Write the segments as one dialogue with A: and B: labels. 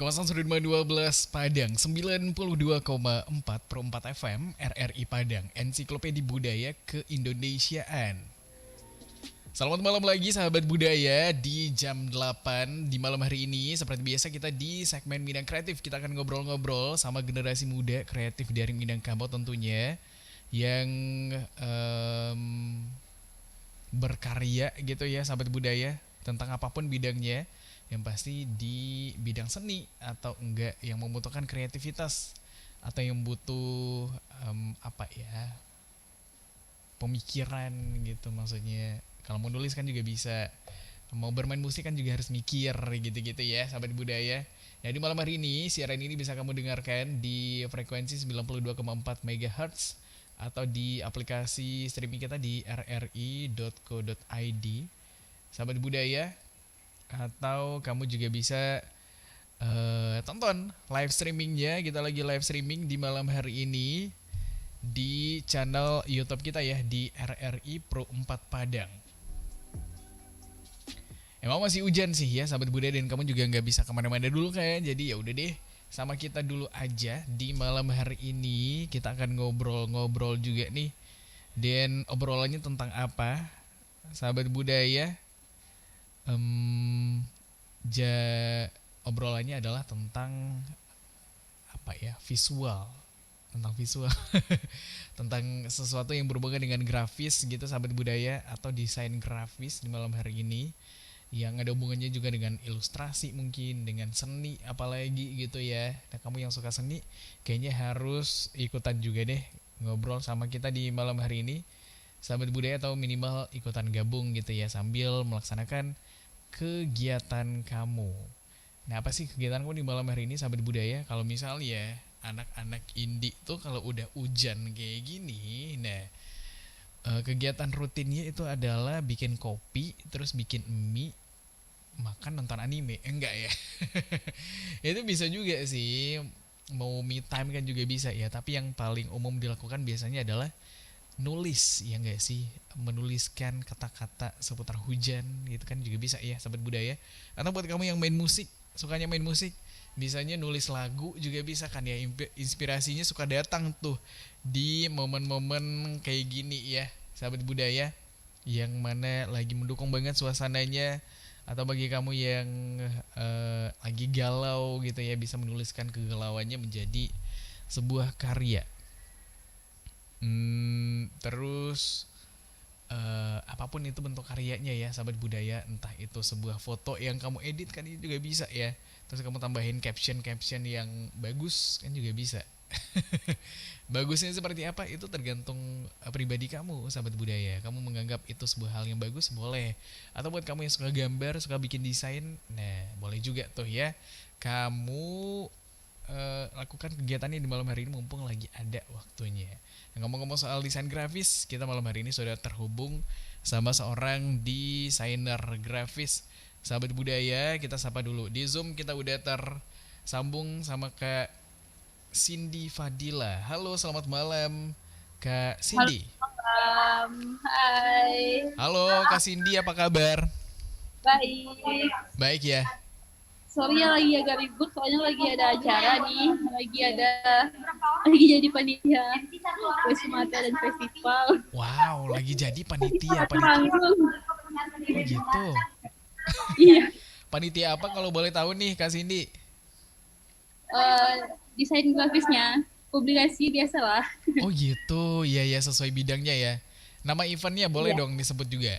A: Kawasan Sudirman 12 Padang 92,4 per 4 FM RRI Padang, Ensiklopedi Budaya Keindonesiaan. Selamat malam lagi sahabat budaya di jam 8 di malam hari ini. Seperti biasa kita di segmen Minang Kreatif, kita akan ngobrol-ngobrol sama generasi muda kreatif dari Minangkabau tentunya, yang berkarya gitu ya sahabat budaya, tentang apapun bidangnya, yang pasti di bidang seni atau enggak yang membutuhkan kreativitas atau yang butuh pemikiran gitu maksudnya. Kalau mau nulis kan juga bisa, mau bermain musik kan juga harus mikir gitu-gitu ya sahabat budaya. Nah di malam hari ini siaran ini bisa kamu dengarkan di frekuensi 92,4 MHz atau di aplikasi streaming kita di rri.co.id sahabat budaya, atau kamu juga bisa tonton live streamingnya. Kita lagi live streaming di malam hari ini di channel YouTube kita ya, di RRI Pro 4 Padang. Emang masih hujan sih ya sahabat budaya, dan kamu juga nggak bisa kemana-mana dulu kan, jadi ya udah deh sama kita dulu aja di malam hari ini. Kita akan ngobrol-ngobrol juga nih, dan obrolannya tentang apa sahabat budaya? Ja, obrolannya adalah tentang apa ya, visual, tentang visual tentang sesuatu yang berhubungan dengan grafis gitu sahabat budaya, atau desain grafis di malam hari ini, yang ada hubungannya juga dengan ilustrasi, mungkin dengan seni apalagi gitu ya. Nah kamu yang suka seni kayaknya harus ikutan juga deh ngobrol sama kita di malam hari ini sahabat budaya, atau minimal ikutan gabung gitu ya sambil melaksanakan kegiatan kamu. Nah apa sih kegiatan kamu di malam hari ini sahabat budaya? Kalau misalnya anak-anak indie tuh kalau udah hujan kayak gini, nah kegiatan rutinnya itu adalah bikin kopi, terus bikin mie, makan, nonton anime. Enggak ya. Itu bisa juga sih, mau me time kan juga bisa ya. Tapi yang paling umum dilakukan biasanya adalah nulis, ya enggak sih? Menuliskan kata-kata seputar hujan gitu kan juga bisa ya sahabat budaya. Atau buat kamu yang main musik, sukanya main musik, bisanya nulis lagu juga bisa kan ya. Inspirasinya suka datang tuh di momen-momen kayak gini ya sahabat budaya, yang mana lagi mendukung banget suasananya. Atau bagi kamu yang lagi galau gitu ya, bisa menuliskan kegalauannya menjadi sebuah karya. Terus apapun itu bentuk karyanya ya sahabat budaya, entah itu sebuah foto yang kamu edit kan itu juga bisa ya, terus kamu tambahin caption yang bagus kan juga bisa. Bagusnya seperti apa itu tergantung pribadi kamu sahabat budaya. Kamu menganggap itu sebuah hal yang bagus, boleh. Atau buat kamu yang suka gambar, suka bikin desain, nah boleh juga tuh ya kamu lakukan kegiatannya di malam hari ini mumpung lagi ada waktunya. Nah, ngomong-ngomong soal desain grafis, kita malam hari ini sudah terhubung sama seorang desainer grafis sahabat budaya. Kita sapa dulu di Zoom, kita udah tersambung sama Kak Cindy Fadila. Halo, selamat malam Kak
B: Halo
A: Cindy.
B: Malam, hai,
A: Halo Kak Cindy, apa kabar?
B: baik.
A: Baik ya.
B: Sorry ya lagi agak ribut, soalnya lagi ada acara nih, lagi jadi panitia kue Sumatera dan festival.
A: Wow, lagi jadi panitia,
B: Ada
A: panitia.
B: langsung,
A: Oh gitu.
B: iya.
A: Panitia apa kalau boleh tahu nih Kak Cindy?
B: Eh, Desain grafisnya, publikasi biasalah.
A: Oh gitu, iya ya, sesuai bidangnya ya. Nama eventnya boleh
B: Iya.
A: dong disebut juga.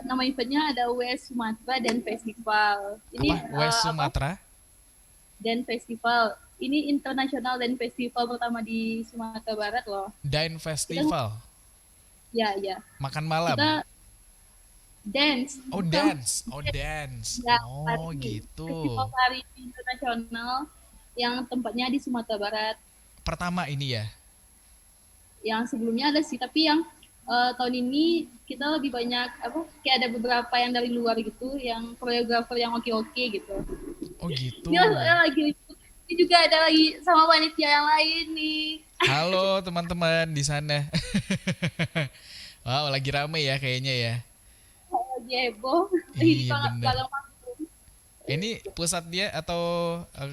B: Nama eventnya ada US Sumatera dan Festival.
A: Apa?
B: Ini
A: West Sumatera?
B: dan festival. Ini internasional dan festival pertama di Sumatera Barat loh.
A: Dine
B: Kita
A: Festival.
B: ya ya
A: Makan malam.
B: kita dance,
A: Oh
B: bukan
A: dance, oh dance.
B: ya
A: Oh
B: tari, festival
A: gitu.
B: tari internasional yang tempatnya di Sumatera Barat.
A: Pertama ini ya.
B: Yang sebelumnya ada sih, tapi yang tahun ini kita lebih banyak apa, kayak ada beberapa yang dari luar gitu, yang koreografer yang oke-oke gitu.
A: Oh gitu.
B: Ini lagi ini juga ada lagi sama panitia yang lain nih.
A: Halo teman-teman di sana. Wow, lagi rame ya kayaknya ya.
B: Lagi heboh, lagi
A: Iya bener.
B: galang panggung.
A: Ini pusatnya atau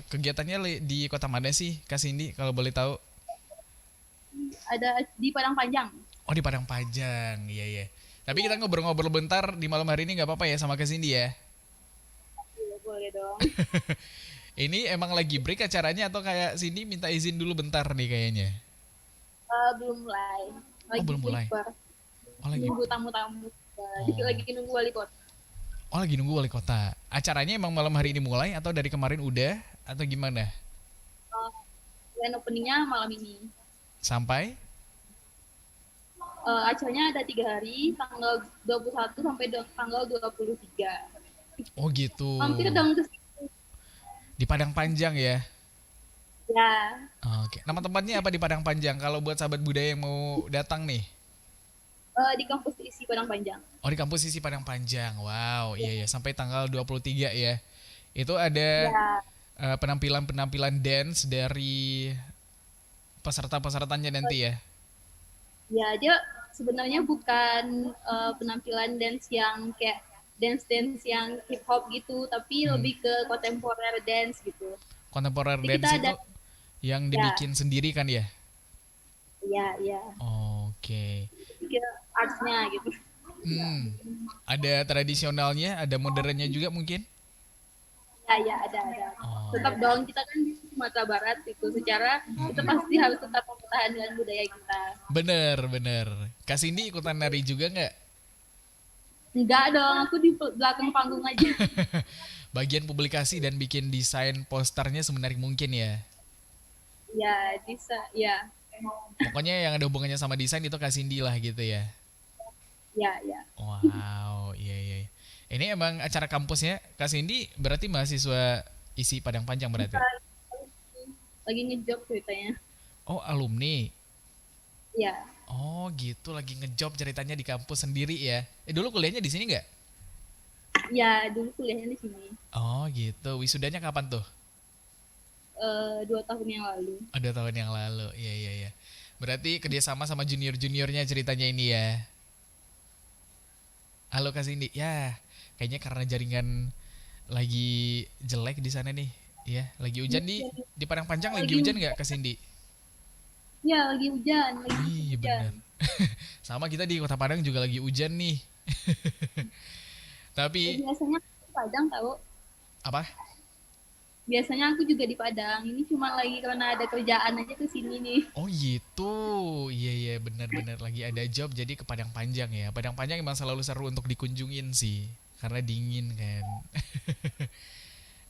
A: kegiatannya di kota mana sih, Kak Cindy, kalau boleh tahu?
B: Ada di Padang Panjang.
A: Oh, di Padang Panjang, iya iya. Tapi kita ngobrol-ngobrol bentar di malam hari ini nggak apa-apa ya sama Kak Cindy ya?
B: Iya, boleh dong.
A: Ini emang lagi break acaranya atau kayak Cindy minta izin dulu bentar nih kayaknya?
B: Belum mulai,
A: Oh,
B: lagi
A: belum mulai.
B: prepare,
A: Oh, lagi.
B: nunggu tamu-tamu. Lagi
A: Oh.
B: nunggu wali kota.
A: Oh, lagi nunggu wali kota. Acaranya emang malam hari ini mulai atau dari kemarin udah atau gimana?
B: Uh, Grand openingnya malam ini.
A: Sampai?
B: Acaranya ada 3 hari, tanggal 21 sampai tanggal 23.
A: Oh, gitu.
B: Hampir dong ke situ.
A: Di Padang Panjang ya?
B: Ya,
A: Oke. Nama tempatnya apa di Padang Panjang? Kalau buat sahabat budaya yang mau datang nih.
B: di kampus isi Padang Panjang.
A: Oh, di kampus isi Padang Panjang. Wow, iya ya. Sampai tanggal 23 ya. Itu ada
B: Ya,
A: penampilan-penampilan dance dari peserta-pesertanya nanti ya.
B: ya dia sebenarnya bukan penampilan dance yang kayak dance yang hip hop gitu, tapi
A: Hmm.
B: lebih ke kontemporer dance gitu.
A: Contemporary
B: Jadi kita
A: dance
B: ada,
A: itu yang
B: ya,
A: dibikin sendiri kan ya?
B: ya, ya,
A: Oke.
B: ke artsnya gitu.
A: Hmm. Ada tradisionalnya, ada modernnya juga mungkin?
B: Ya, ya, ada. Tetap
A: Oh.
B: dong, kita kan di Sumatera Barat itu secara kita
A: Mm-mm.
B: pasti harus tetap mempertahankan budaya kita.
A: Bener, bener. Kak Cindy ikutan nari juga nggak?
B: Enggak dong, aku di belakang panggung aja.
A: Bagian publikasi dan bikin desain posternya semenarik mungkin ya.
B: Ya, bisa, ya,
A: Pokoknya yang ada hubungannya sama desain itu Kak Cindy lah gitu ya.
B: ya, ya.
A: Wow, iya iya. Iya. Ini emang acara kampusnya Kak Cindy berarti mahasiswa isi Padang Panjang berarti.
B: Lagi ngejob ceritanya.
A: Oh, alumni.
B: Ya,
A: Oh, gitu lagi ngejob ceritanya di kampus sendiri ya. Dulu kuliahnya di sini nggak?
B: ya dulu kuliahnya di sini.
A: Oh, gitu. Wisudanya kapan tuh?
B: 2 tahun yang lalu.
A: Ada tahun yang lalu. Iya, iya, iya. Berarti kerjasama sama junior-juniornya ceritanya ini ya. Halo Kak Cindy. Ya, kayaknya karena jaringan lagi jelek di sana nih. Iya, lagi hujan di Padang Panjang lagi
B: Lagi
A: hujan
B: hujan.
A: nggak Kak Cindy?
B: Ya, lagi hujan, lagi musim
A: Ih,
B: hujan.
A: bener. Sama kita di Kota Padang juga lagi hujan nih. Tapi
B: Biasanya aku di Padang tahu.
A: apa?
B: Biasanya aku juga di Padang. Ini cuma lagi karena ada kerjaan aja ke sini nih.
A: Oh gitu. Iya iya benar-benar lagi ada job jadi ke Padang Panjang ya. Padang Panjang emang selalu seru untuk dikunjungin sih. Karena dingin kan.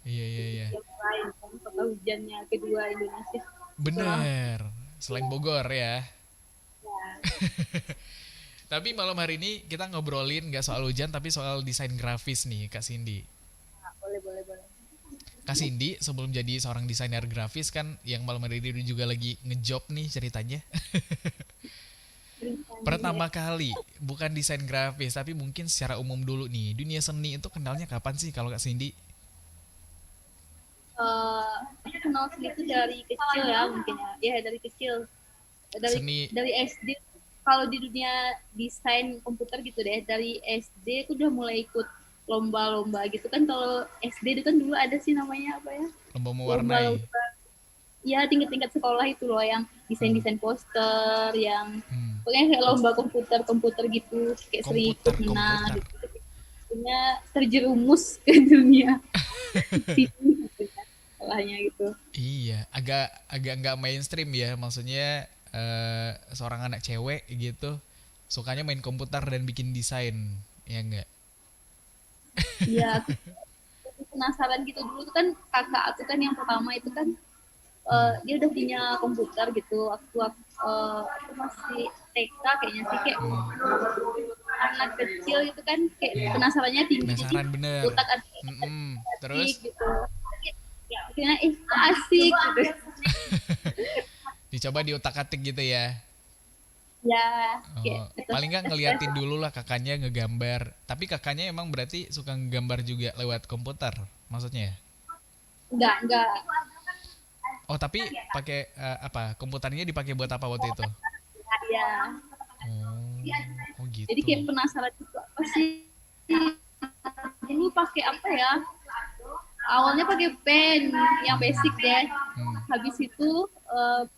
A: Iya iya iya.
B: Yang lain, kota hujannya kedua Indonesia. Setelah
A: Bener. Selain Bogor ya.
B: ya,
A: Tapi malam hari ini kita ngobrolin nggak soal hujan tapi soal desain grafis nih Kak Cindy.
B: boleh, boleh, boleh.
A: Kak Cindy sebelum jadi seorang desainer grafis kan yang malam hari ini juga lagi ngejob nih ceritanya.
B: Ceritanya ya.
A: Pertama kali bukan desain grafis tapi mungkin secara umum dulu nih dunia seni itu kenalnya kapan sih kalau Kak Cindy?
B: Aku kenal seni itu dari kecil ya mungkin ya. Ya dari kecil. Dari
A: Seni.
B: dari SD. Kalau di dunia desain komputer gitu deh, dari SD aku udah mulai ikut lomba-lomba gitu kan. Kalau SD itu kan dulu ada sih namanya apa ya,
A: Lomba mewarnai.
B: lomba-lomba ya tingkat-tingkat sekolah itu loh, yang
A: Hmm.
B: desain-desain poster, yang
A: Hmm.
B: pokoknya kayak lomba komputer-komputer gitu, kayak sering ikut
A: Komputer
B: menang
A: komputer.
B: gitu. Punya terjerumus ke dunia sini gitu kan, sekolahnya gitu.
A: Iya, agak agak nggak mainstream ya, maksudnya seorang anak cewek gitu sukanya main komputer dan bikin desain, ya enggak?
B: Iya, aku penasaran gitu. Dulu tuh kan kakak aku kan yang pertama itu kan
A: Hmm.
B: dia udah punya komputer gitu. Aku masih TK kayaknya sih, kayak
A: Hmm.
B: anak kecil gitu kan, kayak
A: Iya,
B: penasarannya tinggi, jadi
A: penasaran bener.
B: utak atik
A: Mm-mm.
B: atik
A: Terus
B: gitu. Ya akhirnya kok asik gitu.
A: dicoba diutak-atik gitu ya.
B: Ya kayak
A: Oh, paling nggak ngeliatin dulu lah kakaknya ngegambar. Tapi kakaknya emang berarti suka ngegambar juga lewat komputer, maksudnya ya?
B: enggak
A: Oh, tapi pakai apa? Komputernya dipakai buat apa waktu itu?
B: ya.
A: Oh, oh
B: Jadi
A: gitu.
B: kayak penasaran itu apa sih, dulu pakai apa ya, Awalnya pakai pen yang
A: Hmm.
B: basic deh.
A: Hmm.
B: Habis itu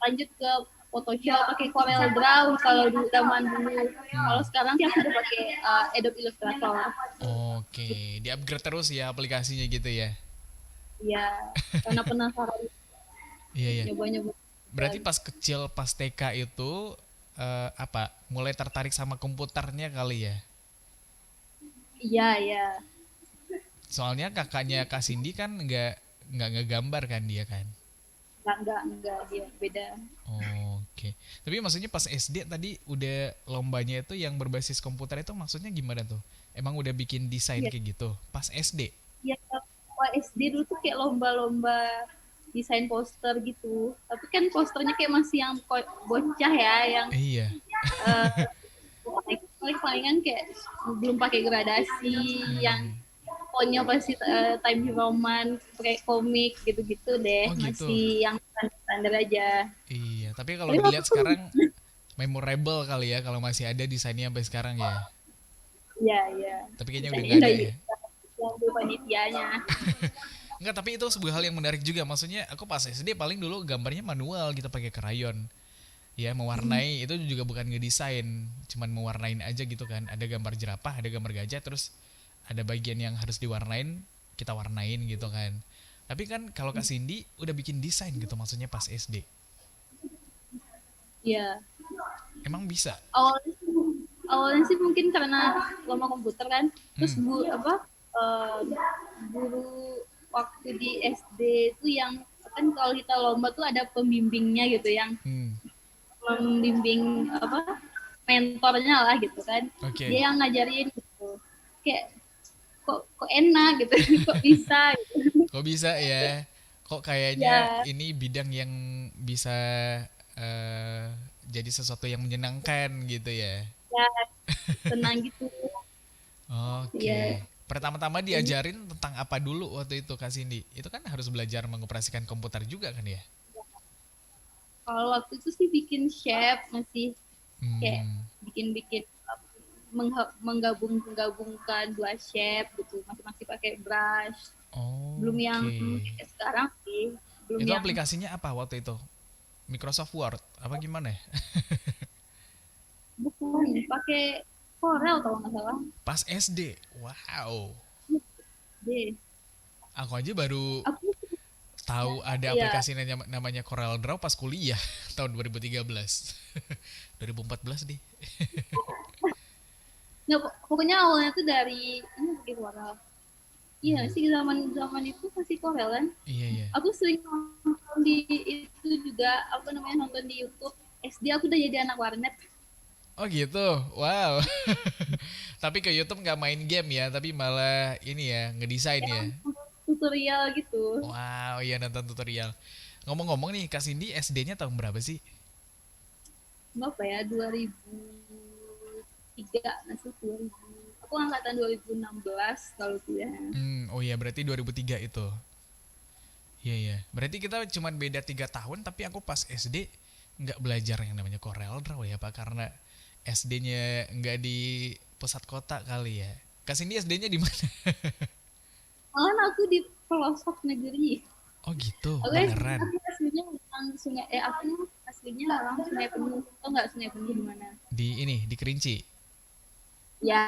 B: lanjut ke Photoshop pakai Corel Draw kalau dulu zaman dulu. Kalau
A: Hmm.
B: sekarang sih aku udah pakai Adobe Illustrator.
A: Oke, di-upgrade terus ya aplikasinya gitu ya.
B: Ya, karena penasaran
A: Iya, iya.
B: nyoba-nyoba.
A: Berarti pas kecil, pas TK itu apa? Mulai tertarik sama komputernya kali ya?
B: Iya, iya.
A: Soalnya kakaknya Kak Cindy kan nggak ngegambar kan dia kan?
B: Enggak, dia beda.
A: Oke. Tapi maksudnya pas SD tadi udah lombanya itu yang berbasis komputer itu maksudnya gimana tuh? Emang udah bikin desain
B: Iya,
A: kayak gitu pas SD?
B: iya. Kalau SD dulu tuh kayak lomba-lomba desain poster gitu. Tapi kan posternya kayak masih yang bocah ya, yang
A: Iya.
B: eh, palingan kayak belum pakai gradasi, yang
A: Hmm.
B: pokoknya pasti Time Roman, pakai komik gitu-gitu deh,
A: Oh gitu.
B: masih yang standar aja.
A: Iya. Tapi kalau
B: Tapi waktu
A: dilihat
B: itu
A: sekarang memorable kali ya kalau masih ada desainnya sampai sekarang ya.
B: ya ya
A: Tapi kayaknya udah
B: desainnya
A: nggak ada
B: enggak
A: ya.
B: yang di panitianya.
A: Enggak, tapi itu sebuah hal yang menarik juga. Maksudnya aku pas SD paling dulu gambarnya manual gitu pakai krayon. Ya, mewarnai itu juga bukan ngedesain, cuman mewarnain aja gitu kan. Ada gambar jerapah, ada gambar gajah, terus ada bagian yang harus diwarnain, kita warnain gitu kan. Tapi kan kalau Kak Cindy udah bikin desain gitu maksudnya pas SD.
B: Ya,
A: Emang bisa?
B: awalnya awalnya sih mungkin karena lomba komputer kan, terus
A: Hmm.
B: eh, guru waktu di SD itu yang kan kalau kita lomba tuh ada pembimbingnya gitu yang
A: Hmm.
B: membimbing apa mentornya lah gitu kan,
A: Oke.
B: dia yang ngajarin gitu, kayak kok enak gitu kok bisa gitu.
A: Kok bisa ya? Kok kayaknya
B: Ya,
A: ini bidang yang bisa eh, jadi sesuatu yang menyenangkan gitu ya.
B: ya tenang gitu. Ya,
A: Oke. Pertama-tama diajarin tentang apa dulu waktu itu Kak Cindy? Itu kan harus belajar mengoperasikan komputer juga kan ya?
B: kalau waktu itu sih bikin shape masih kayak
A: Hmm.
B: bikin-bikin menggabungkan dua shape gitu, masih pakai brush, belum yang
A: Oke.
B: kayak sekarang sih, belum
A: Itu
B: yang
A: aplikasinya apa waktu itu? Microsoft Word apa gimana ya?
B: bukan pakai Corel kalau nggak salah
A: Pas SD. Wow.
B: deh.
A: Aku aja baru
B: Aku
A: tahu ada
B: ya
A: aplikasi namanya Corel Draw pas kuliah tahun 2013. 2014 deh.
B: nggak, pokoknya awalnya tuh dari ini pakai Corel. Iya
A: Hmm.
B: sih, zaman zaman itu masih Corel kan.
A: Iya, iya.
B: Aku sering nonton di itu juga, apa namanya, nonton di YouTube. SD aku udah jadi anak warnet.
A: Oh gitu, wow. Tapi ke YouTube nggak main game ya, tapi malah ini ya, ngedesain ya.
B: Tutorial gitu.
A: Wow, iya nonton tutorial. Ngomong-ngomong nih, Kak Cindy SD-nya tahun berapa sih?
B: Berapa ya, 2003 masuk 2000. Aku angkatan 2016 kalau kuliah.
A: Oh iya, berarti 2003 itu. Iya, iya. Berarti kita cuma beda 3 tahun, tapi aku pas SD nggak belajar yang namanya Corel Draw ya, Pak. Karena SD-nya nggak di pusat kota kali ya. Kak Cindy SD-nya di mana?
B: Malah aku di pelosok negeri.
A: Oh gitu,
B: Aku
A: beneran.
B: aku aslinya orang sungai, aku aslinya orang Sungai Penuh. Tau nggak Sungai Penuh di mana?
A: Di ini, di Kerinci.
B: Ya,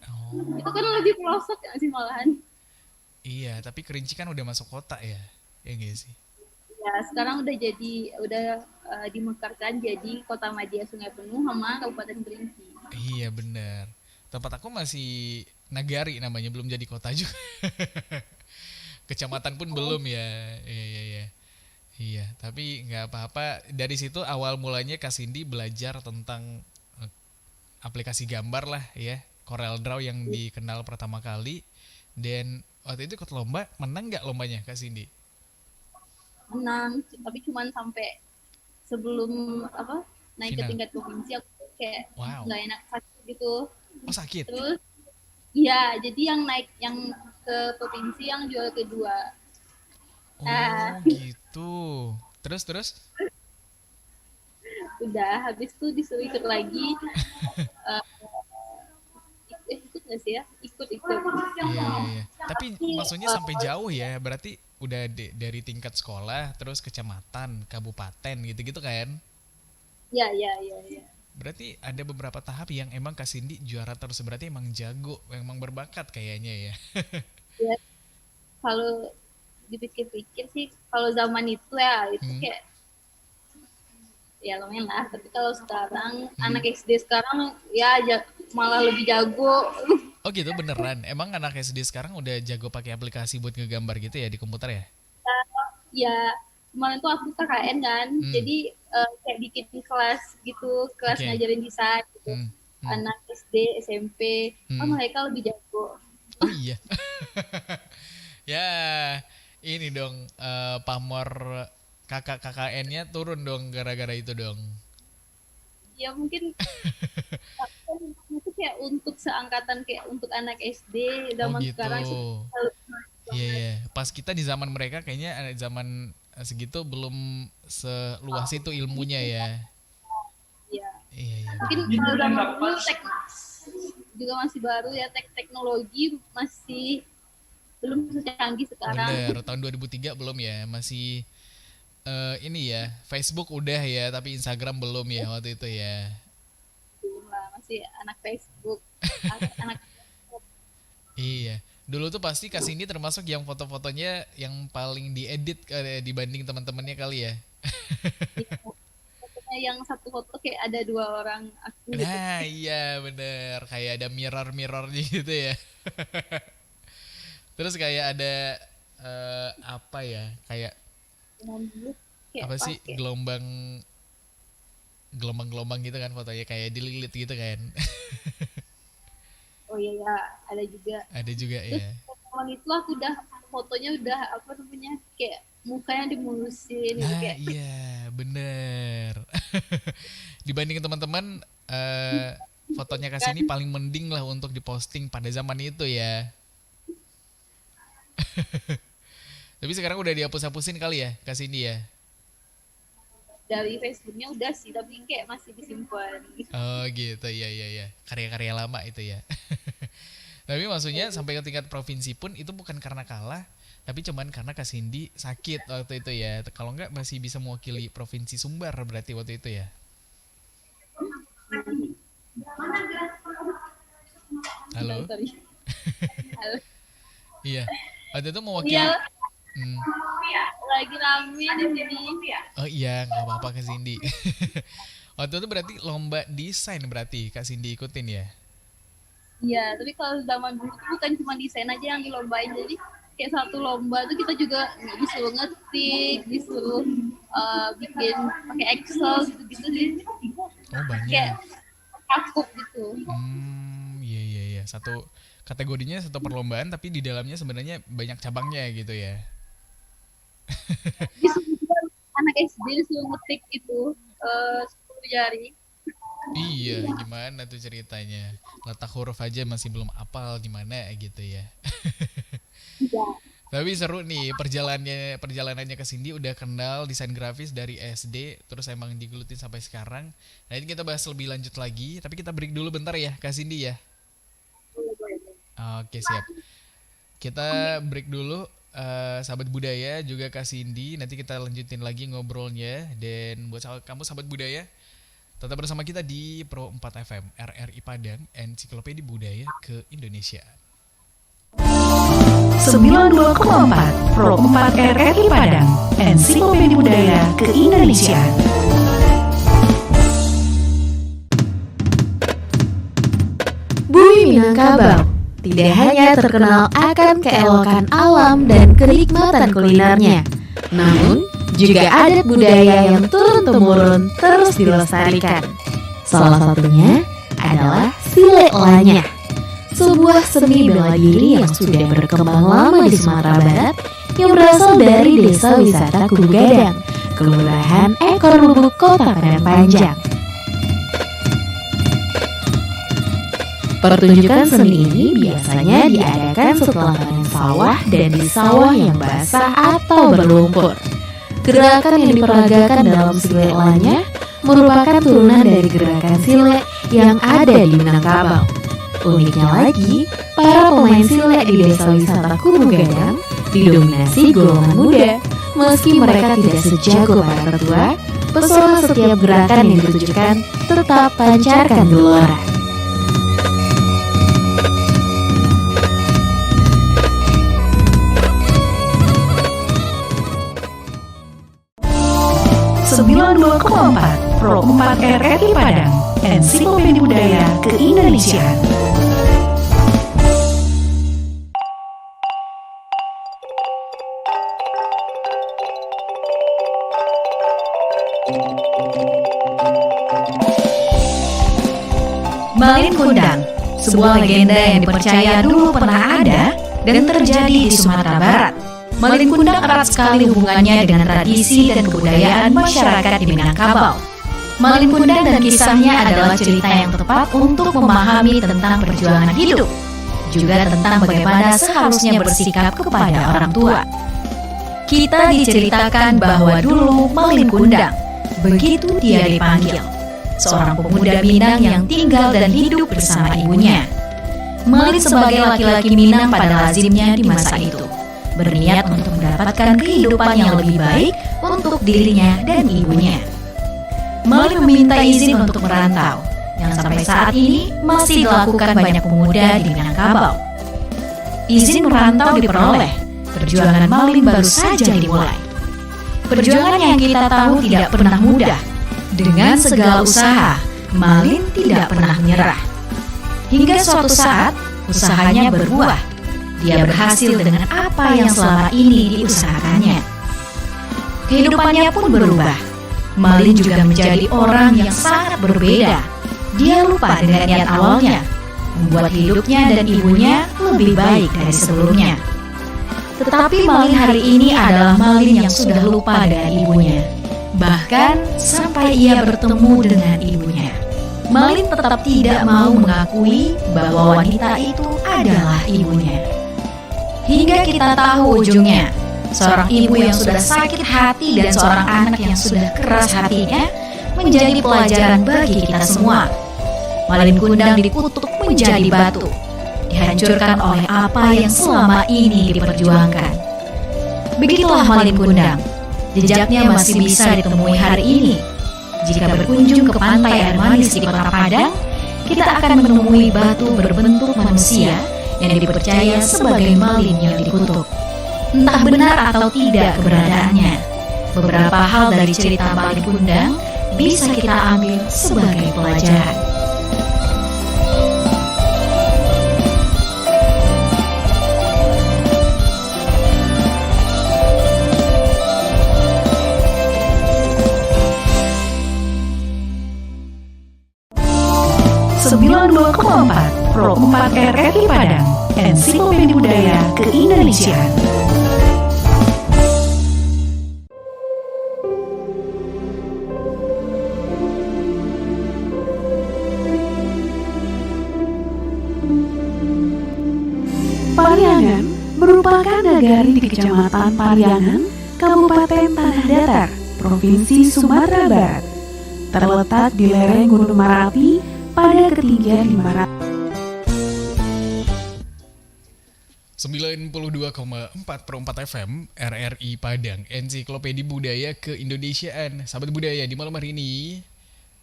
B: itu
A: Oh,
B: kan lebih pelosok ya sih malahan.
A: iya, tapi Kerinci kan udah masuk kota ya. Ya nggak sih?
B: Ya, sekarang udah dimekarkan jadi Kota Madya Sungai Penuh sama Kabupaten Kerinci.
A: Iya bener. Tempat aku masih Nagari namanya, belum jadi kota juga. Kecamatan pun belum ya. Iya, iya, iya. Iya, tapi nggak apa-apa. Dari situ awal mulanya Kak Cindy belajar tentang eh, aplikasi gambar lah ya. Corel Draw yang dikenal pertama kali. Dan waktu itu ikut lomba, menang nggak lombanya Kak Cindy?
B: Menang, tapi cuman sampai sebelum apa naik ke
A: Final.
B: tingkat provinsi aku kayak
A: Wow.
B: nggak enak, sakit gitu.
A: Oh sakit?
B: Terus ya, jadi yang ke provinsi yang juara kedua.
A: Oh
B: Nah,
A: gitu. Terus terus?
B: udah habis tuh disuruh ikut lagi, ikut nggak ya sih ya, ikut.
A: Iya, iya. Tapi maksudnya sampai jauh ya, berarti udah dari tingkat sekolah, terus kecamatan, kabupaten gitu-gitu kan?
B: Ya.
A: Berarti ada beberapa tahap yang emang Kak Cindy juara terus, berarti emang jago, emang berbakat kayaknya ya.
B: Ya, kalau dipikir-pikir sih, kalau zaman itu ya itu
A: Hmm,
B: kayak ya lumayan lah. Tapi kalau sekarang
A: hmm.
B: anak SD sekarang ya malah lebih jago.
A: Oh gitu beneran. Emang anak SD sekarang udah jago pakai aplikasi buat ngegambar gitu ya di komputer ya?
B: Ya kemarin tuh aku KKN kan,
A: Hmm,
B: jadi kayak bikin kelas gitu, kelas
A: oke.
B: ngajarin desain gitu.
A: Hmm, hmm,
B: Anak SD, SMP, oh
A: hmm.
B: mereka lebih jago.
A: Oh iya. Ya, ini dong pamor kakak KKN-nya turun dong gara-gara itu dong.
B: Ya mungkin itu kayak untuk seangkatan, kayak untuk anak SD
A: Oh
B: zaman
A: gitu.
B: sekarang sih
A: Iya
B: banget.
A: ya. Pas kita di zaman mereka kayaknya zaman segitu belum seluas itu ilmunya ya.
B: Ya
A: Iya iya
B: mungkin
A: benar.
B: kalau zaman dulu juga masih baru ya, teknologi masih belum secanggih sekarang.
A: Bener. Tahun 2003 belum ya. Masih ini ya. Facebook udah ya, tapi Instagram belum ya waktu itu ya.
B: Belum lah, masih anak Facebook, anak
A: Iya. Dulu tuh pasti Kak Cindy termasuk yang foto-fotonya yang paling diedit dibanding teman-temannya kali ya.
B: yang satu foto kayak ada dua orang aku gitu.
A: Nah, iya bener. Kayak ada mirror-mirrornya gitu ya. Terus kayak ada apa ya? Kayak
B: Dengan dulu kayak
A: apa sih?
B: pakai,
A: Gelombang-gelombang gitu kan fotonya kayak dililit gitu kan.
B: oh iya ya, ada juga.
A: Ada juga
B: Terus
A: ya.
B: zaman itu aku udah fotonya udah apa namanya, kayak mukanya dimulusin gitu,
A: Nah,
B: kayak
A: iya, bener. Dibanding teman-teman fotonya Kak
B: kan
A: Cindy paling mending lah untuk diposting pada zaman itu ya. Tapi sekarang udah dihapus-hapusin kali ya, Kak Cindy ya.
B: dari Facebooknya udah sih, tapi kayak masih disimpan gitu.
A: Oh gitu, iya iya iya. Karya-karya lama itu ya. Tapi maksudnya sampai ke tingkat provinsi pun itu bukan karena kalah, tapi cuman karena Kak Cindy sakit waktu itu ya. Kalau enggak masih bisa mewakili provinsi Sumbar berarti waktu itu ya.
B: Sorry,
A: Halo?
B: sorry. Halo.
A: Iya. Waktu itu
B: Iya,
A: mewakili. Hmm.
B: lagi rame di sini.
A: Oh iya, nggak apa-apa Kak Cindy. Waktu itu berarti lomba desain berarti Kak Cindy ikutin ya.
B: Iya, tapi kalau zaman dulu tuh bukan cuma desain aja yang dilombain, jadi kayak satu lomba tuh kita juga disuruh ngetik, disuruh bikin pakai Excel gitu-gitu sih,
A: Oh banyak.
B: kayak takut gitu.
A: Iya iya iya. Satu kategorinya satu perlombaan tapi di dalamnya sebenarnya banyak cabangnya gitu ya.
B: Disuruh juga anak SD disuruh ngetik itu 10 jari.
A: Iya, gimana tuh ceritanya? Letak huruf aja masih belum apal gimana gitu ya.
B: Iya.
A: Tapi seru nih perjalanannya ke Cindy udah kenal desain grafis dari SD terus emang digelutin sampai sekarang. Nah, ini kita bahas lebih lanjut lagi, tapi kita break dulu bentar ya Kak Cindy ya. Oke, siap. Kita break dulu sahabat budaya juga Kak Cindy, nanti kita lanjutin lagi ngobrolnya dan buat kamu sahabat budaya tetap bersama kita di Pro 4 FM RRI Padang, Ensiklopedia Budaya ke Indonesia.
C: 92,4 Pro 4 RRI Padang, Ensiklopedia Budaya ke Indonesia. Bumi Minangkabau tidak hanya terkenal akan keelokan alam dan kenikmatan kulinernya, namun juga adat budaya yang turun-temurun terus dilestarikan. Salah satunya adalah Sile Lanyah, sebuah seni bela diri yang sudah berkembang lama di Sumatera Barat yang berasal dari desa wisata Kubu Gadang, Kelurahan Ekor Lubuk, Kota Padang Panjang. Pertunjukan seni ini biasanya diadakan setelah panen sawah dan di sawah yang basah atau berlumpur. Gerakan yang diperagakan dalam Sile Lanyah merupakan turunan dari gerakan Sile yang ada di Minangkabau. Uniknya lagi, para pemain silat di desa wisata Kubu Gadang didominasi golongan muda. Meski mereka tidak sejago para tetua, pesona setiap gerakan yang ditunjukkan tetap pancarkan gelora.
D: Pro 4 RRI Padang, Ensiklopedia Budaya Keindonesiaan. Malin Kundang, sebuah legenda yang dipercaya dulu pernah ada dan terjadi di Sumatera Barat. Malin Kundang erat sekali hubungannya dengan tradisi dan kebudayaan masyarakat di Minangkabau. Malin Kundang dan kisahnya adalah cerita yang tepat untuk memahami tentang perjuangan hidup, juga tentang bagaimana seharusnya bersikap kepada orang tua. Kita diceritakan bahwa dulu Malin Kundang, begitu dia dipanggil, seorang pemuda Minang yang tinggal dan hidup bersama ibunya. Malin sebagai laki-laki Minang pada lazimnya di masa itu, berniat untuk mendapatkan kehidupan yang lebih baik untuk dirinya dan ibunya. Malin meminta izin untuk merantau, yang sampai saat ini masih dilakukan banyak pemuda di Minangkabau. Izin merantau diperoleh, perjuangan Malin baru saja dimulai. Perjuangan yang kita tahu tidak pernah mudah. Dengan segala usaha, Malin tidak pernah menyerah. Hingga suatu saat, usahanya berbuah. Dia berhasil dengan apa yang selama ini diusahakannya. Kehidupannya pun berubah. Malin juga menjadi orang yang sangat berbeda. Dia lupa dengan niat awalnya, membuat hidupnya dan ibunya lebih baik dari sebelumnya. Tetapi Malin hari ini adalah Malin yang sudah lupa dengan ibunya. Bahkan sampai ia bertemu dengan ibunya, Malin tetap tidak mau mengakui bahwa wanita itu adalah ibunya. Hingga kita tahu ujungnya, seorang ibu yang sudah sakit hati dan seorang anak yang sudah keras hatinya menjadi pelajaran bagi kita semua. Malin Kundang dikutuk menjadi batu, dihancurkan oleh apa yang selama ini diperjuangkan. Begitulah Malin Kundang, jejaknya masih bisa ditemui hari ini. Jika berkunjung ke pantai air manis di Kota Padang, kita akan menemui batu berbentuk manusia yang dipercaya sebagai Malin yang dikutuk. Entah benar atau tidak keberadaannya, beberapa hal dari cerita Malin Kundang bisa kita ambil sebagai pelajaran. Pro 4 RRI Padang, Ensiklopedia Budaya Keindonesiaan. Pariangan merupakan nagari di Kecamatan Pariangan, Kabupaten Tanah Datar, Provinsi Sumatera Barat. Terletak di lereng Gunung Merapi pada ketinggian
A: 92,4 Pro 4 FM RRI Padang, Ensiklopedia Budaya Keindonesiaan. Sahabat budaya, di malam hari ini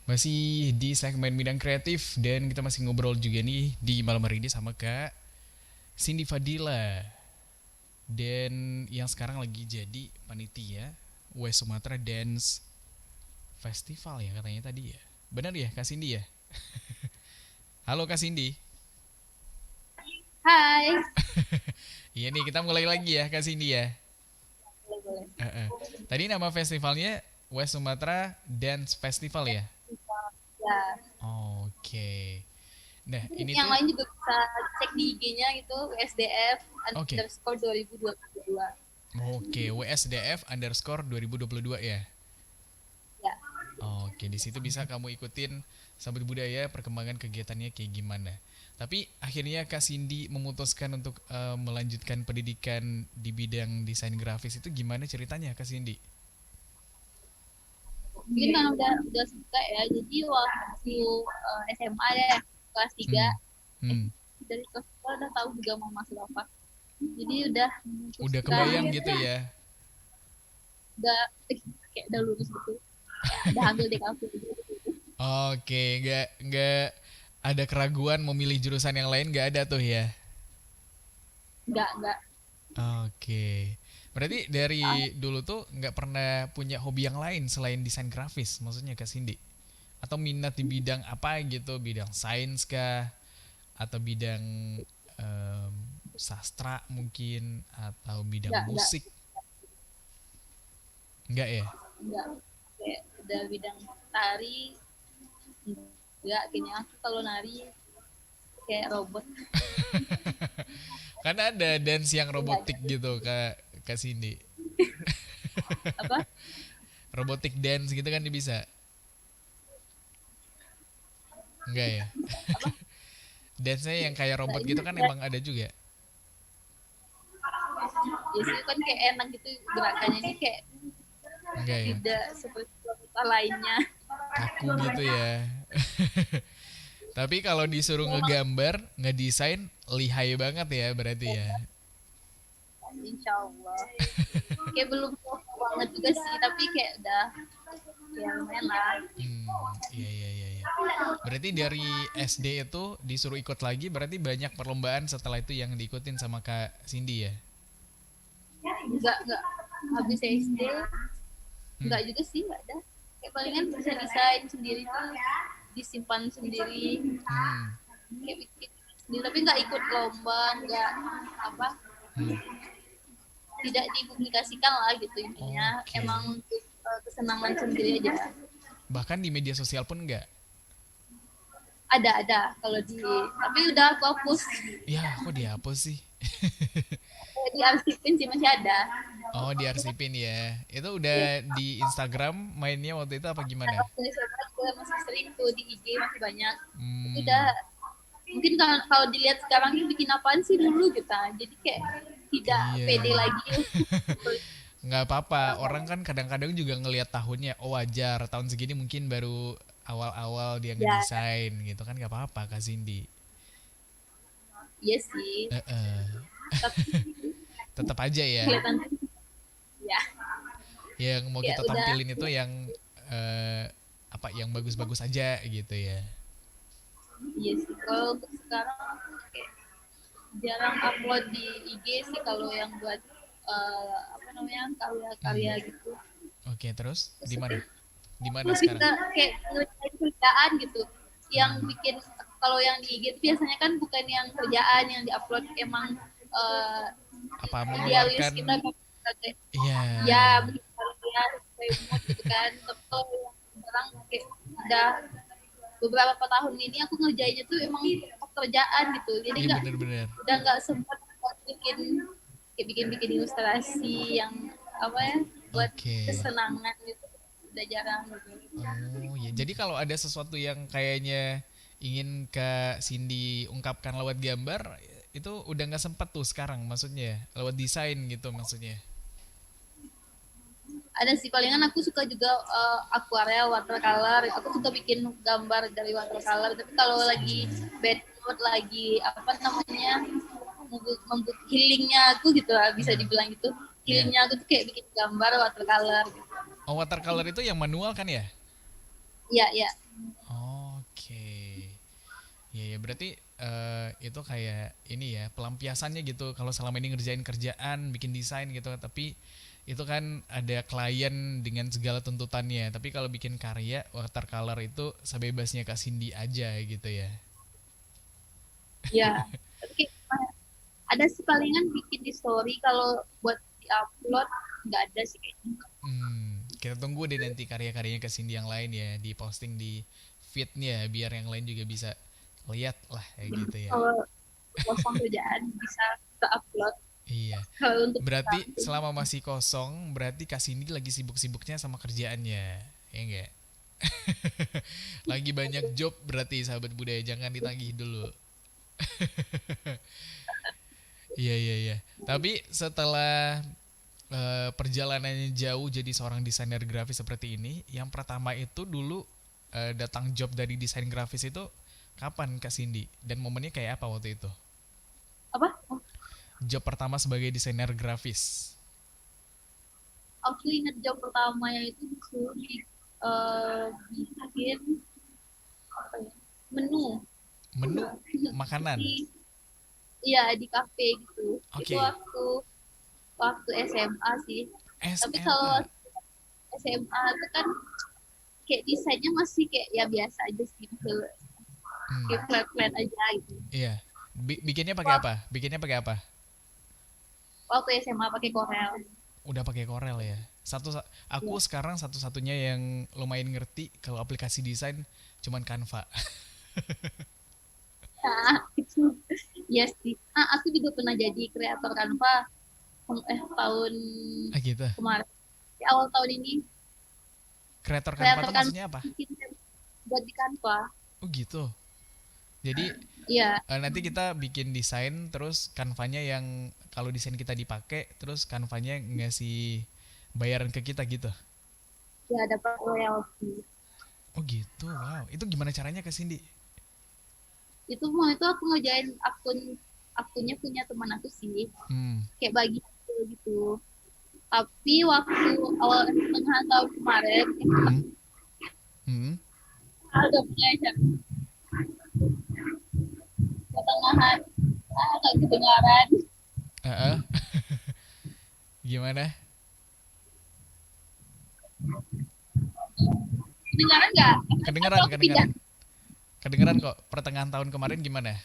A: masih di segmen Bidang Kreatif, dan kita masih ngobrol juga nih di malam hari ini sama Kak Cindy Fadila, dan yang sekarang lagi jadi panitia West Sumatra Dance Festival ya katanya tadi ya. Benar ya Kak Cindy ya? Halo Kak Cindy.
B: Hai.
A: Iya nih, kita mulai lagi ya Kak Cindy ya.
B: Boleh.
A: Tadi nama festivalnya West Sumatra Dance Festival ya?
B: Ya.
A: Oke. Nah, ini
B: yang
A: tuh
B: lain juga bisa cek di IG-nya gitu, WSDF
A: Oke.
B: underscore 2022.
A: Oke, WSDF underscore 2022 ya?
B: Ya.
A: Oke, di situ bisa kamu ikutin sahabat budaya perkembangan kegiatannya kayak gimana. Tapi akhirnya Kak Cindy memutuskan untuk melanjutkan pendidikan di bidang desain grafis itu gimana ceritanya Kak Cindy?
B: Mungkin karena udah suka ya, jadi waktu SMA deh kelas 3 dari kelas 2 udah tahu juga mau masuk apa. Jadi udah
A: Udah
B: memutuskan,
A: kebayang gitu ya.
B: udah kayak udah lulus gitu. Udah ambil DKV gitu.
A: Oke, nggak ada keraguan mau milih jurusan yang lain, nggak ada tuh ya.
B: Enggak.
A: Oke. Berarti dari dulu tuh nggak pernah punya hobi yang lain selain desain grafis, maksudnya Kak Cindy? Atau minat di bidang apa gitu, bidang sains kah? Atau bidang em, sastra mungkin? Atau bidang
B: Enggak.
A: musik? Enggak ya?
B: Enggak. Kayak udah bidang tari, enggak. Kayaknya aku kalau nari kayak robot.
A: Karena ada dance yang
B: Enggak.
A: robotik gitu Kak Cindy.
B: Apa?
A: Robotik dance gitu kan dia bisa? Enggak ya? Dance-nya yang kayak robot gitu kan emang ada juga?
B: Ya sih kan kayak enak gitu gerakannya ini kayak
A: Enggak ya?
B: tidak seperti wanita lainnya.
A: Kaku gitu ya. Tapi kalau disuruh ngegambar, ngedesain, lihai banget ya berarti ya.
B: Insya Allah. Kayak belum tahu banget juga sih, tapi kayak udah ya lumayan lah.
A: Iya. Berarti dari SD itu disuruh ikut lagi, berarti banyak perlombaan setelah itu yang diikutin sama Kak Cindy ya?
B: Enggak. Habis SD, enggak juga sih, enggak ada. Kayak palingan bisa desain sendiri tuh, disimpan sendiri,
A: Hmm,
B: kayak bikin sendiri, tapi enggak ikut lomba, enggak apa, tidak dipublikasikan lah gitu intinya.
A: Oke.
B: Emang untuk kesenangan sendiri aja.
A: Bahkan di media sosial pun enggak?
B: Ada kalau di, tapi udah aku hapus.
A: Ya, kok dihapus sih?
B: Kayak diarsipin sih masih ada.
A: Oh, diarsipin ya. Itu
B: Ya,
A: udah di Instagram mainnya waktu itu apa gimana?
B: waktu SMA juga masih sering tuh di IG masih banyak. Itu udah
A: Hmm,
B: mungkin kalau dilihat sekarang ini bikin apaan sih dulu gitu. Jadi kayak tidak
A: iya.
B: pede lagi.
A: Nggak apa-apa, orang kan kadang-kadang juga ngelihat tahunnya, oh wajar, tahun segini mungkin baru awal-awal dia
B: Ya,
A: ngedesain gitu kan, nggak apa-apa Kak Cindy.
B: iya sih.
A: Eh,
B: Tapi
A: tetap aja ya,
B: kelihatan ya,
A: yang mau
B: ya
A: kita
B: udah.
A: tampilin itu yang eh, apa, yang bagus-bagus aja gitu ya.
B: Iya sih. Kalau untuk sekarang kayak jarang upload di IG sih kalau yang buat apa namanya karya-karya
A: Hmm,
B: gitu.
A: oke, terus di
B: Terus
A: mana? Di mana
B: lebih
A: sekarang?
B: ke kayak ngerjain kerjaan gitu yang
A: Hmm,
B: bikin. Kalau yang di IG itu biasanya kan bukan yang kerjaan yang diupload, emang eh,
A: apa
B: idealis
A: mengeluarkan,
B: kita kayak
A: iya,
B: ya bikin karya sesuai mood gitu kan. Tapi kalau yang sekarang kayak udah beberapa tahun ini aku ngerjainnya tuh emang pekerjaan gitu, jadi
A: iya
B: nggak,
A: bener-bener.
B: udah nggak sempat buat bikin kayak bikin ilustrasi yang apa ya, buat
A: Oke.
B: kesenangan gitu, udah jarang gitu.
A: Oh ya, jadi kalau ada sesuatu yang kayaknya ingin Kak Cindy ungkapkan lewat gambar, itu udah nggak sempet tuh sekarang, maksudnya lewat desain gitu maksudnya.
B: Ada sih, palingan aku suka juga akuarel, watercolor. Aku suka bikin gambar dari watercolor. Tapi kalau lagi bad mood, lagi apa namanya, healingnya aku gitu lah, bisa
A: Hmm,
B: dibilang gitu.
A: ya.
B: Healingnya aku tuh kayak bikin gambar watercolor gitu.
A: Oh, watercolor itu yang manual kan ya?
B: Iya.
A: Oke. Ya berarti itu kayak ini ya, pelampiasannya gitu. Kalau selama ini ngerjain kerjaan, bikin desain gitu, tapi itu kan ada klien dengan segala tuntutannya. Tapi kalau bikin karya, watercolor itu sebebasnya Kak Cindy aja gitu ya.
B: Iya. Tapi kayak ada sih palingan bikin di story, kalau buat di-upload nggak ada sih kayaknya.
A: Kita tunggu deh nanti karya-karyanya Kak Cindy yang lain ya, di posting di feednya biar yang lain juga bisa lihat lah kayak gitu ya.
B: Kalau kosong kerjaan bisa ke upload.
A: Iya.
B: Kalau untuk
A: Berarti selama masih kosong, berarti Kak Cindy lagi sibuk-sibuknya sama kerjaannya, ya enggak? Lagi banyak job berarti sahabat budaya, jangan ditagih dulu. Iya. Tapi setelah perjalanannya jauh jadi seorang desainer grafis seperti ini, yang pertama itu dulu datang job dari desain grafis itu kapan Kak Cindy? Dan momennya kayak apa waktu itu?
B: Apa?
A: Job pertama sebagai desainer grafis.
B: Aku ingat job pertamanya itu disuruh bikin apa ya? Menu.
A: Menu makanan.
B: Iya, di kafe gitu.
A: Oke.
B: Itu waktu SMA sih. Tapi
A: SMA.
B: kalau SMA itu kan kayak desainnya masih kayak ya biasa aja sih, kayak flat aja gitu.
A: Iya. Bikinnya pakai apa? Bikinnya pakai apa?
B: Waktu SMA pakai Corel.
A: Udah pakai Corel ya. Aku sekarang satu-satunya yang lumayan ngerti kalau aplikasi desain cuman Canva.
B: Nah, itu yes sih. Aku juga pernah jadi kreator Canva tahun
A: Gitu.
B: kemarin. Di awal tahun ini
A: Kreator Canva itu
B: Canva
A: maksudnya apa?
B: bikin buat di Canva.
A: Oh gitu. Jadi
B: Iya,
A: nanti kita bikin desain terus Canva-nya yang kalau desain kita dipakai terus Canva-nya ngasih bayaran ke kita gitu.
B: ya dapat royalty.
A: Oh gitu. Wow. Itu gimana caranya Kak Cindy?
B: Itu aku ngerjain akunnya punya teman aku sih. Kayak bagi gitu. Tapi waktu awal tengah tahun kemarin, agak belajar. Pertengahan, agak kedengaran.
A: Gimana?
B: Kedengaran nggak?
A: Kedengeran kok. Pertengahan tahun kemarin gimana?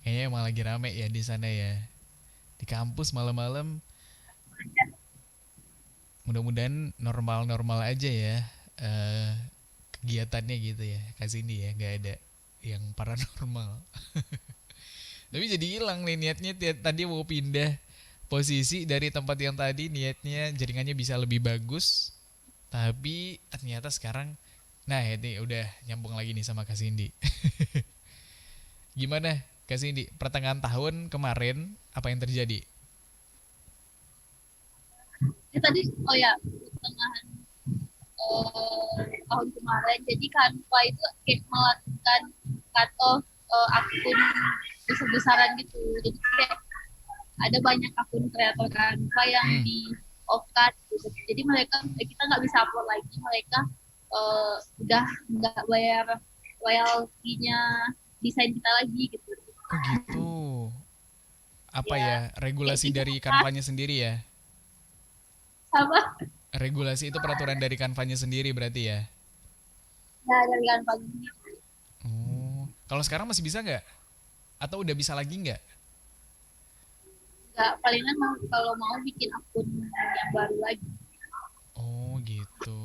A: Kayaknya emang lagi rame ya di sana ya. Di kampus malam-malam. Mudah-mudahan normal-normal aja ya kegiatannya gitu ya. Kak Cindy ya, nggak ada yang paranormal. Tapi jadi hilang nih niatnya tadi mau pindah posisi dari tempat yang tadi niatnya jaringannya bisa lebih bagus. Tapi ternyata sekarang ini udah nyambung lagi nih sama Kak Cindy. Gimana Kak Cindy, pertengahan tahun kemarin apa yang terjadi?
B: Pertengahan tahun kemarin. Jadi Canva itu kayak melakukan akun besar-besaran gitu. Jadi kayak ada banyak akun kreator Canva yang di off-cut gitu. Jadi kita nggak bisa upload lagi. Mereka udah nggak bayar royaltinya desain kita lagi gitu.
A: Oh gitu. Apa ya regulasi
B: gitu,
A: dari Canva-nya sendiri ya?
B: Sama?
A: Regulasi itu peraturan dari Canva-nya sendiri berarti ya?
B: Nah, dari Canva sendiri.
A: Oh, kalau sekarang masih bisa nggak? Atau udah bisa lagi nggak?
B: Nggak, palingan kalau mau bikin akun yang baru lagi.
A: Oh gitu,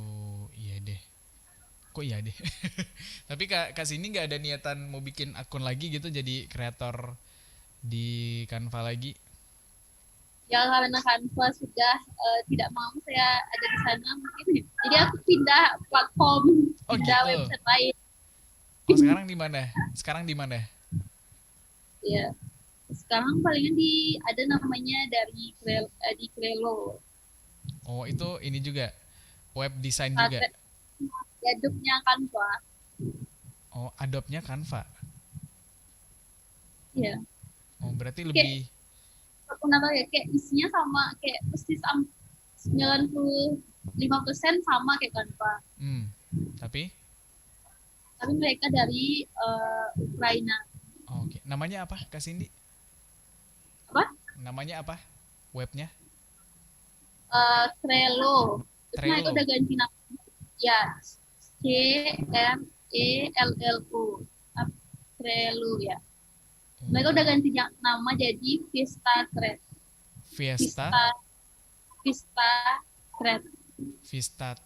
A: iya deh. Kok iya deh? Tapi Kak Cindy nggak ada niatan mau bikin akun lagi gitu jadi kreator di Canva lagi?
B: Ya karena Canva sudah tidak mau saya ada di sana mungkin. Jadi aku pindah platform, pindah
A: gitu.
B: website lain.
A: Oh sekarang di mana?
B: Ya, sekarang palingan ada namanya di Krelo.
A: Oh itu ini juga web design juga.
B: Adobe-nya Canva.
A: Oh Adobe-nya Canva.
B: Iya.
A: Oh berarti lebih.
B: Kenapa ya kayak isinya sama kayak persis 95% sama kayak Canva.
A: Tapi
B: mereka dari Ukraina.
A: Oh, oke. Namanya apa Kak Cindy?
B: Apa?
A: Namanya apa? Webnya?
B: Trello. Terus mereka udah ganti nama. Ya, CMELLO. Trello ya. Mereka udah ganti nama jadi Vista Thread.
A: Vista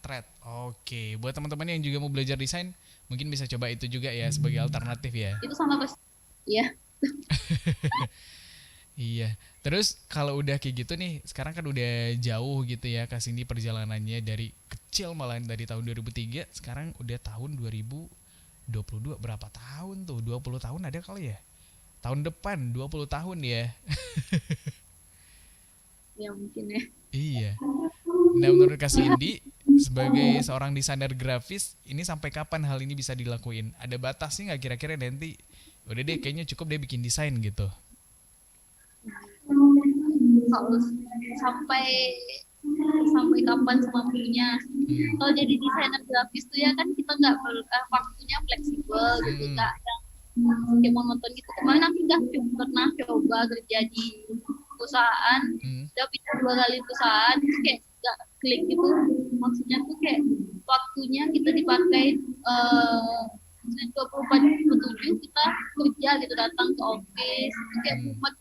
A: Thread. Oke, buat teman-teman yang juga mau belajar desain, mungkin bisa coba itu juga ya sebagai alternatif ya.
B: Itu sama bos. Iya.
A: Iya. Terus kalau udah kayak gitu nih, sekarang kan udah jauh gitu ya Kak Cindy perjalanannya dari kecil malah dari tahun 2003, sekarang udah tahun 2022. Berapa tahun tuh? 20 tahun ada kali ya? Tahun depan 20 tahun ya.
B: Ya mungkin ya.
A: Iya. Nah menurut Kak Cindy, sebagai seorang desainer grafis, ini sampai kapan hal ini bisa dilakuin? Ada batasnya nggak kira-kira nanti? Udah deh, kayaknya cukup deh bikin desain gitu.
B: Kalau sampai sampai kapan semampunya. Kalau jadi desainer grafis tuh ya kan kita nggak waktunya fleksibel gitu, nggak yang kayak monoton gitu. Kemarin aku udah pernah coba kerja di perusahaan, udah pindah 2 kali perusahaan, terus kayak nggak klik gitu. Maksudnya tuh kayak waktunya kita dipakai 24/7 kita kerja gitu, datang ke office, terus kayak mumet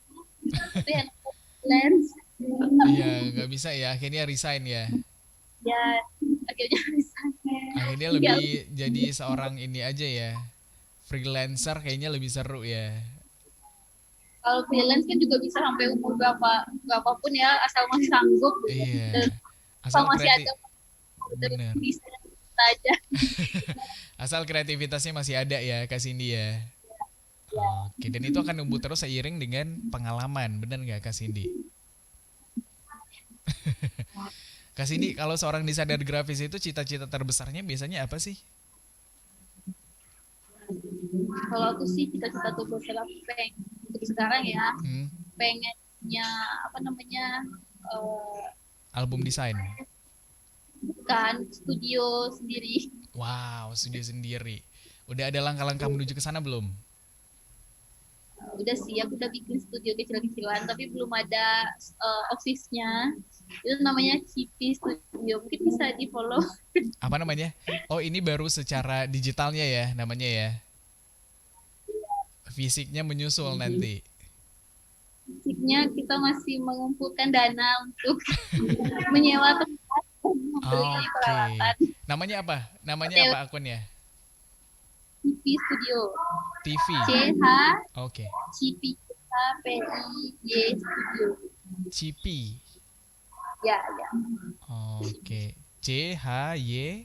B: tapi enak freelance.
A: Iya, nggak bisa ya. Akhirnya resign ya.
B: Ya akhirnya bisa.
A: Akhirnya lebih jadi seorang ini aja ya. Freelancer kayaknya lebih seru ya.
B: Kalau freelance kan juga bisa sampai umur berapapun ya, asal masih sanggup gitu.
A: Iya.
B: Dan
A: Asal
B: masih
A: kreatif.
B: ada dari
A: Bener.
B: bisa kita aja.
A: Asal kreativitasnya masih ada ya, Kak Cindy ya. Oke, dan itu akan tumbuh terus seiring dengan pengalaman, bener nggak Kak Cindy? Kak Cindy, kalau seorang desainer grafis itu cita-cita terbesarnya biasanya apa sih?
B: Kalau aku sih cita-cita tuh besar untuk sekarang ya, pengennya apa namanya
A: Album desain.
B: kan studio sendiri.
A: Wow, studio sendiri. Udah ada langkah-langkah menuju ke sana belum?
B: Udah sih, aku udah bikin studio kecil-kecilan tapi belum ada office-nya. Itu namanya Cipi Studio, mungkin bisa di follow.
A: Apa namanya? Oh, ini baru secara digitalnya ya namanya ya. Fisiknya menyusul nanti.
B: Fisiknya kita masih mengumpulkan dana untuk menyewa tempat dan membeli peralatan.
A: Namanya apa? Namanya apa akunnya?
B: Cipi Studio.
A: TV.
B: CH.
A: Oke.
B: Cipi HPIY Studio.
A: Cipi.
B: Ya, ya.
A: Oke. CHY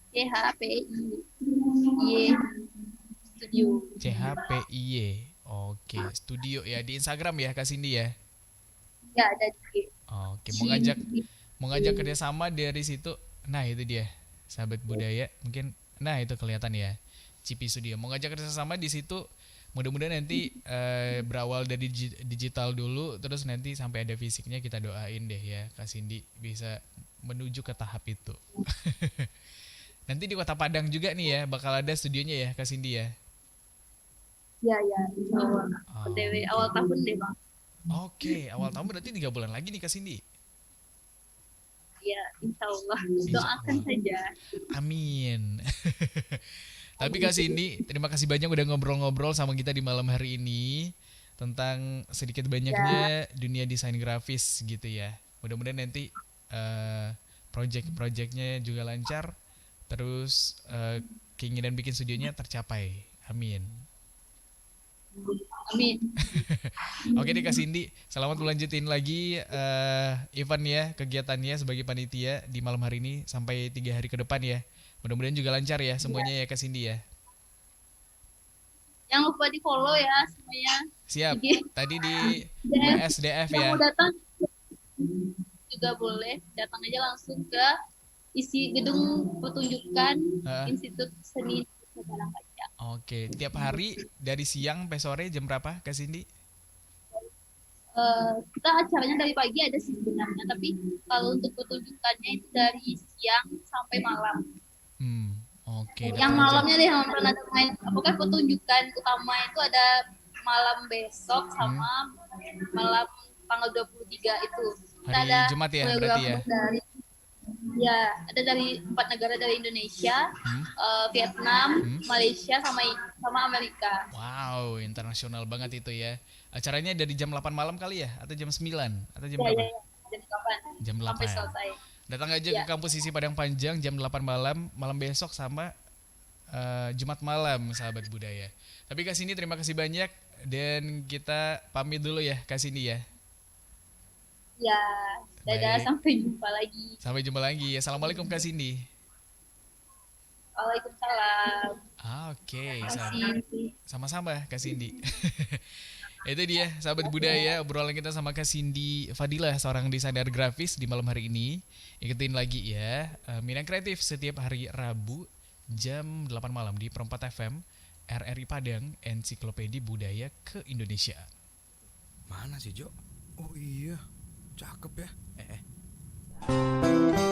B: CHPIY Studio.
A: CHPIY. Oke, studio ya di Instagram ya Kak Cindy ya.
B: Ya, ada di.
A: Oke, mau ngajak kerjasama dari situ. Nah itu dia, sahabat budaya. Mungkin, nah itu kelihatan ya, Cipi Studio. Mau ngajak kerjasama di situ. Mudah-mudahan nanti berawal dari digital dulu, terus nanti sampai ada fisiknya, kita doain deh ya Kak Cindy bisa menuju ke tahap itu. Nanti di Kota Padang juga nih ya, bakal ada studionya ya Kak Cindy ya.
B: Ya, ya, insya Allah. OTW awal tahun deh Bang.
A: Oke, awal tahun berarti 3 bulan lagi nih Kak Cindy.
B: Ya, insya Allah.
A: Insya
B: Doakan
A: Allah.
B: saja.
A: Amin. Tapi Kak Cindy, terima kasih banyak udah ngobrol-ngobrol sama kita di malam hari ini tentang sedikit banyaknya dunia desain grafis gitu ya. Mudah-mudahan nanti project-projectnya juga lancar, terus keinginan bikin studionya tercapai. Amin.
B: Amin.
A: Oke deh Kak Cindy, selamat melanjutin lagi event ya, kegiatannya sebagai panitia di malam hari ini sampai 3 hari ke depan ya. Mudah-mudahan juga lancar ya semuanya ya Kak Cindy ya.
B: Jangan lupa di follow ya semuanya.
A: Siap. Tadi di SDF ya.
B: Yang mau datang juga boleh, datang aja langsung ke isi gedung pertunjukan Institut Seni Barang Kaca.
A: Oke, tiap hari dari siang sampai sore jam berapa Kak Cindy?
B: Kita acaranya dari pagi ada sih sebenarnya, tapi kalau untuk pertunjukannya itu dari siang sampai malam.
A: Oke.
B: Yang malamnya deh yang pernah ada main, pokoknya pertunjukan utama itu ada malam besok sama malam tanggal 23 itu. Kita
A: Hari
B: ada
A: Jumat ya berarti ya?
B: Ada dari 4 negara, dari Indonesia, Vietnam, Malaysia, sama Amerika.
A: Wow, internasional banget itu ya. Acaranya dari jam 8 malam kali ya? Atau jam 9? Atau jam berapa?
B: Jam 8.
A: Jam 8.
B: Sampai selesai.
A: Datang aja ke kampus Isi Padang Panjang jam 8 malam, malam besok sama Jumat malam, sahabat budaya. Tapi Kak Cindy terima kasih banyak dan kita pamit dulu ya Kak Cindy ya.
B: Ya, dadah, sampai jumpa lagi.
A: Sampai jumpa lagi. Assalamualaikum Kak Cindy.
B: Waalaikumsalam.
A: Oke, sama-sama Kak Cindy. Itu dia sahabat budaya obrolan kita sama Kak Cindy Fadilah, seorang desainer grafis di malam hari ini. Ikutin lagi ya Minang Kreatif setiap hari Rabu jam 8 malam di Perempat FM RRI Padang, Ensiklopedia Budaya ke Indonesia.
E: Mana sih Jo? Oh iya, cakep ya.